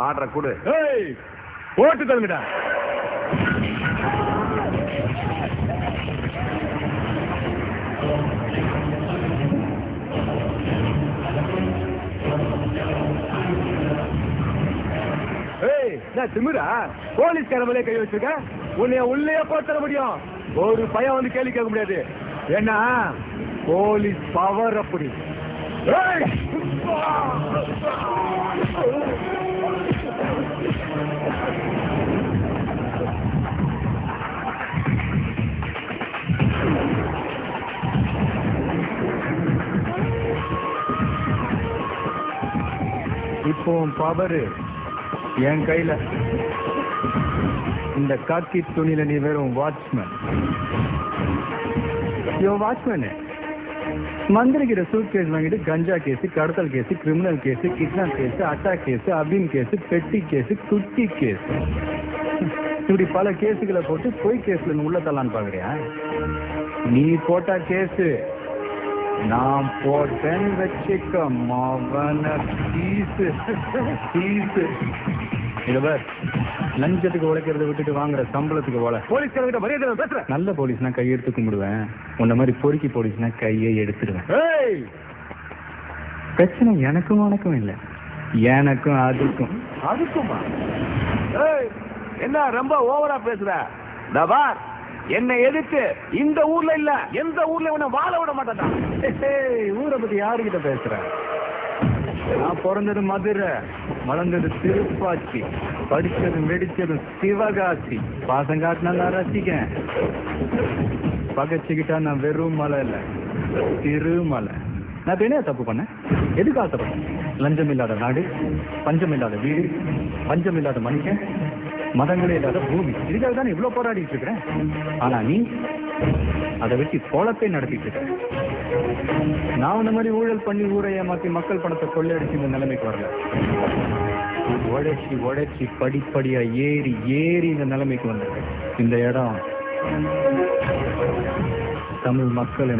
ஆர்டரை கொடு. போட்டு தள்ளுடா. திமிரா போலீஸ்கார மேலே கை வச்சிருக்க, உன்னைய உள்ளே போட்டு முடியும். ஒரு பையன் வந்து கேள்வி கேட்க முடியாது. ஏன்னா போலீஸ் பவர் அப்படி. இப்போ பவர் என் கையில. இந்த காக்கி துணியில நீ வெறும் வாட்ச்மேன். வாட்ச்மேனு மந்திரிக்கிற சூட் கேஸ் வாங்கிட்டு கஞ்சா கேஸ், கடத்தல் case, criminal case, kidnap case, attack case, அபின் கேஸ், பெட்டி கேஸ், குட்டி கேஸ், இப்படி பல கேஸுகளை போட்டு பொய் கேஸ்ல உள்ள தள்ளான்னு பாக்குறியா? நீ போட்டா கேஸ், நான் போட்டேன்னு வச்சுக்க மவன பீஸு பீஸு. இதவர் லஞ்சத்துக்கு உழைக்கிறத விட்டுட்டு வாங்குற சம்பளத்துக்கு போல போலீஸ்காரங்கிட்ட மரியாதை பேசுற. நல்ல போலீஸ்னா கையெடுத்து கும்பிடுவேன், உன்ன மாதிரி பொறுக்கி போலீஸ்னா கையை எடுத்துடுவேன். பிரச்சனை எனக்கும் உனக்கும் இல்லை, எனக்கும் அதுக்கும். அதுக்குமா? என்ன ரொம்ப ஓவரா பேசுற? தபார், என்னை எதிர்த்து இந்த ஊர்ல இல்ல எந்த ஊர்ல உன்னை வாழ விட மாட்டேன். ஊரை பத்தி யாருக்கிட்ட பேசுற? நான் பிறந்தது மதுரை, வளர்ந்தது திருப்பாச்சி, படிச்சது வெடிச்சது சிவகாசி. பாசம் காட்டினா நான் ரசிக்கிறேன், பகச்சுக்கிட்டா நான் வெறும் மலை இல்ல திருமலை. நான் என்ன தப்பு பண்ணேன்? எதுக்கு ஆசைப்பட்டேன்? லஞ்சம் இல்லாத நாடு, பஞ்சம் இல்லாத வீடு, பஞ்சம் இல்லாத மனுஷன், மதங்களே இல்லாத பூமி. இதுக்காக தான் இவ்வளவு போராடிட்டு இருக்கிறேன். ஆனா நீ அதை வச்சு கோலத்தை நடத்திட்டு இருக்க. நான் இந்த மாதிரி ஊழல் பண்ணி ஊரை ஏமாத்தி மக்கள் பணத்தை கொள்ளையடிச்சு இந்த நிலைமைக்கு வரல. உழைச்சி உழைச்சி படிப்படியா ஏறி ஏறி இந்த நிலைமைக்கு வந்திருக்கேன். இந்த இடம் தமிழ் மக்கள்